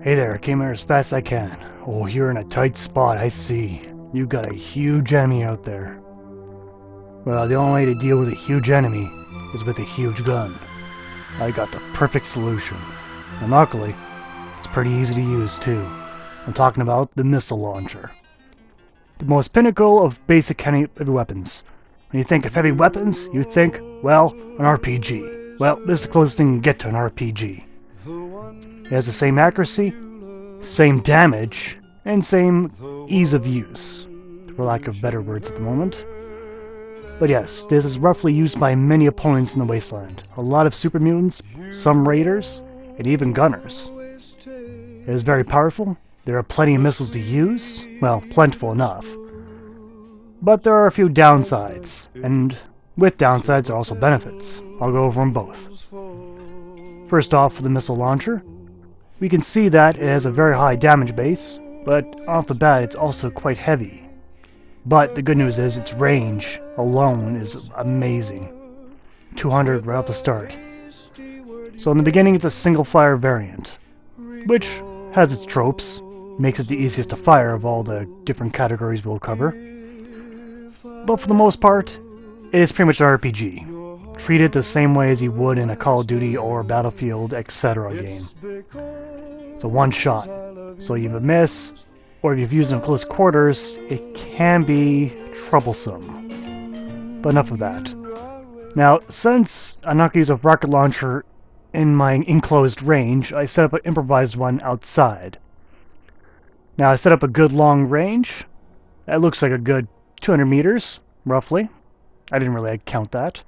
Hey there, I came here as fast as I can. Oh, you're in a tight spot, I see. You got a huge enemy out there. Well, the only way to deal with a huge enemy is with a huge gun. I got the perfect solution. And luckily, it's pretty easy to use too. I'm talking about the missile launcher. The most pinnacle of basic heavy weapons. When you think of heavy weapons, you think, well, an RPG. Well, this is the closest thing you can get to an RPG. It has the same accuracy, same damage, and same ease of use, for lack of better words at the moment. But yes, this is roughly used by many opponents in the Wasteland. A lot of super mutants, some raiders, and even gunners. It is very powerful. There are plenty of missiles to use, well, plentiful enough. But there are a few downsides, and with downsides there are also benefits. I'll go over them both. First off, for the missile launcher, we can see that it has a very high damage base, but off the bat it's also quite heavy. But the good news is its range alone is amazing. 200 right off the start. So in the beginning it's a single fire variant, which has its tropes, makes it the easiest to fire of all the different categories we'll cover. But for the most part, it is pretty much an RPG. Treat it the same way as you would in a Call of Duty or Battlefield, etc. game. It's a one shot, so if you miss, or if you've used it in close quarters, it can be troublesome. But enough of that. Now, since I'm not going to use a rocket launcher in my enclosed range, I set up an improvised one outside. Now, I set up a good long range. That looks like a good 200 meters, roughly. I didn't really count that.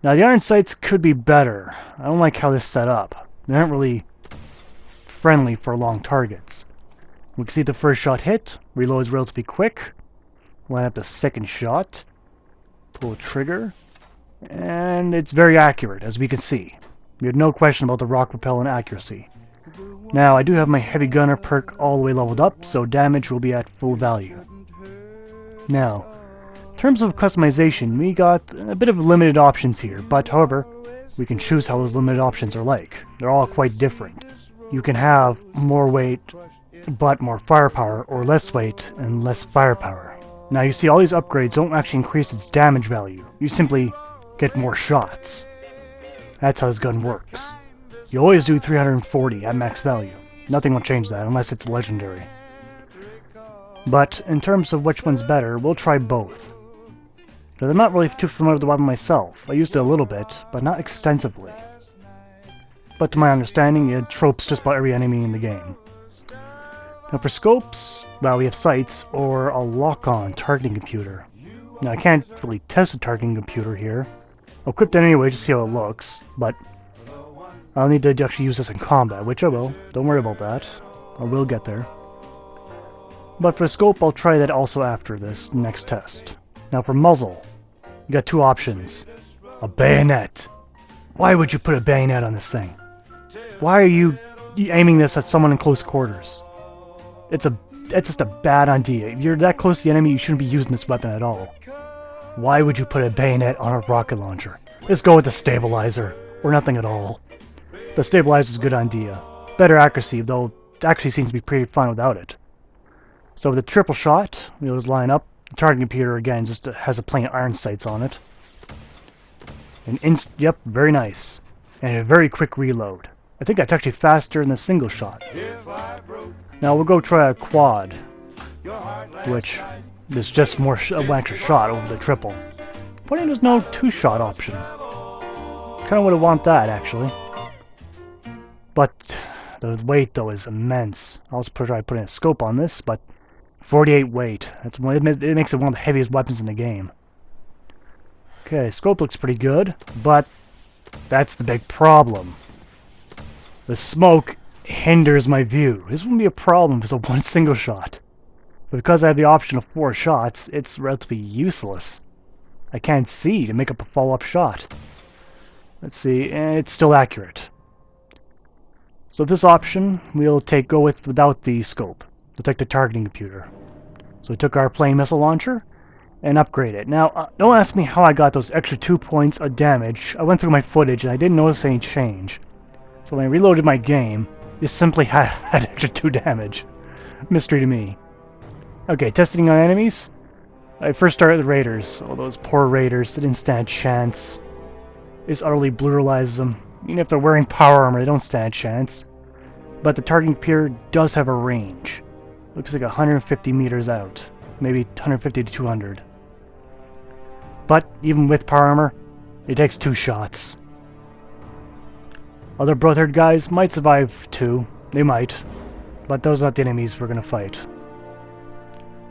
Now, the iron sights could be better. I don't like how they're set up. They aren't really friendly for long targets. We can see the first shot hit, reloads relatively quick. Line up the second shot, pull the trigger, and it's very accurate, as we can see. We have no question about the rock repellent accuracy. Now, I do have my heavy gunner perk all the way leveled up, so damage will be at full value. Now, in terms of customization, we got a bit of limited options here, but however, we can choose how those limited options are like. They're all quite different. You can have more weight, but more firepower, or less weight and less firepower. Now you see all these upgrades don't actually increase its damage value. You simply get more shots. That's how this gun works. You always do 340 at max value. Nothing will change that unless it's legendary. But in terms of which one's better, we'll try both. Because I'm not really too familiar with the weapon myself. I used it a little bit, but not extensively. But to my understanding, it tropes just about every enemy in the game. Now for scopes, well, we have sights or a lock-on targeting computer. Now I can't really test the targeting computer here. I'll equip it anyway just to see how it looks, but I'll need to actually use this in combat, which I will. Don't worry about that. I will get there. But for the scope, I'll try that also after this next test. Now for muzzle, you got two options. A bayonet. Why would you put a bayonet on this thing? Why are you aiming this at someone in close quarters? It's just a bad idea. If you're that close to the enemy, you shouldn't be using this weapon at all. Why would you put a bayonet on a rocket launcher? Let's go with the stabilizer, or nothing at all. The stabilizer is a good idea. Better accuracy, though it actually seems to be pretty fine without it. So with the triple shot, we'll just line up. The targeting computer, again, just has a plain iron sights on it. Yep, very nice. And a very quick reload. I think that's actually faster than the single shot. Now we'll go try a quad, which is just more one extra shot over the triple. Funny there's no two-shot option. Kinda would want that, actually. But the weight, though, is immense. I'll just try putting a scope on this, but 48 weight. It makes it one of the heaviest weapons in the game. Okay, scope looks pretty good, but that's the big problem. The smoke hinders my view. This wouldn't be a problem if it's a one single shot. But because I have the option of 4 shots, it's relatively useless. I can't see to make up a follow-up shot. Let's see, and it's still accurate. So this option, we'll go with without the scope. We'll take the targeting computer. So we took our plain missile launcher and upgrade it. Now, don't ask me how I got those extra 2 points of damage. I went through my footage and I didn't notice any change. So when I reloaded my game, You simply had extra 2 damage. Mystery to me. Okay, testing on enemies. I first started with the Raiders. All those poor Raiders, they didn't stand a chance. This utterly brutalizes them. Even if they're wearing power armor, they don't stand a chance. But the targeting period does have a range. Looks like 150 meters out. Maybe 150 to 200. But even with power armor, it takes 2 shots. Other Brotherhood guys might survive too. They might. But those are not the enemies we're going to fight.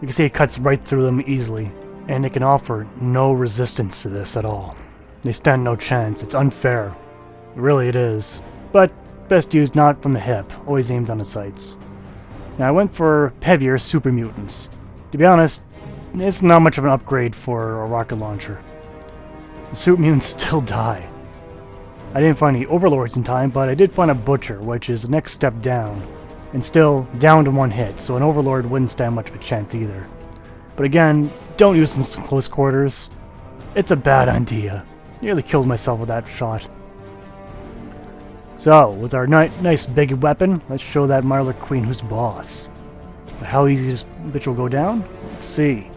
You can see it cuts right through them easily. And they can offer no resistance to this at all. They stand no chance. It's unfair. Really it is. But best used not from the hip. Always aimed on the sights. Now I went for heavier super mutants. To be honest, it's not much of an upgrade for a rocket launcher. The super mutants still die. I didn't find any overlords in time, but I did find a butcher, which is the next step down. And still down to 1 hit, so an overlord wouldn't stand much of a chance either. But again, don't use it in close quarters. It's a bad idea. Nearly killed myself with that shot. So, with our nice big weapon, let's show that Marler Queen who's boss. But how easy this bitch will go down? Let's see.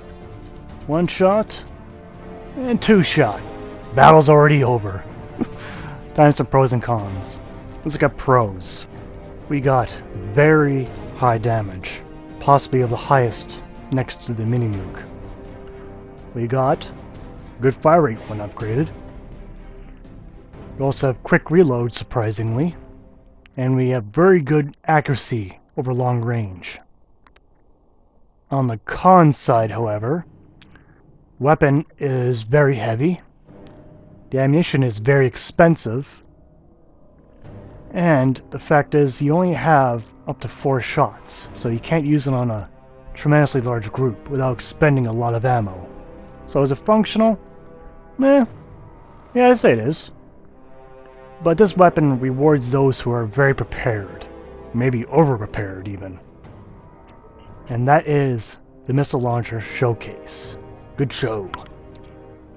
1 shot, and 2 shot. Battle's already over. Time some pros and cons. Let's look at pros. We got very high damage, possibly of the highest next to the mini nuke. We got good fire rate when upgraded. We also have quick reload, surprisingly, and we have very good accuracy over long range. On the con side, however, weapon is very heavy, the ammunition is very expensive, and the fact is you only have up to 4 shots, so you can't use it on a tremendously large group without expending a lot of ammo. So is it functional? Yeah, I'd say it is. But this weapon rewards those who are very prepared, maybe over-prepared even. And that is the Missile Launcher Showcase. Good show.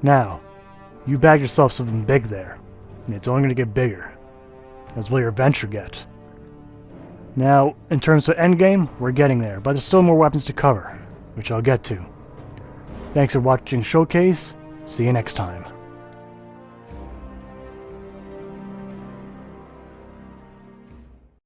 Now, you bagged yourself something big there, and it's only going to get bigger. As will your adventure get. Now, in terms of endgame, we're getting there, but there's still more weapons to cover, which I'll get to. Thanks for watching Showcase. See you next time.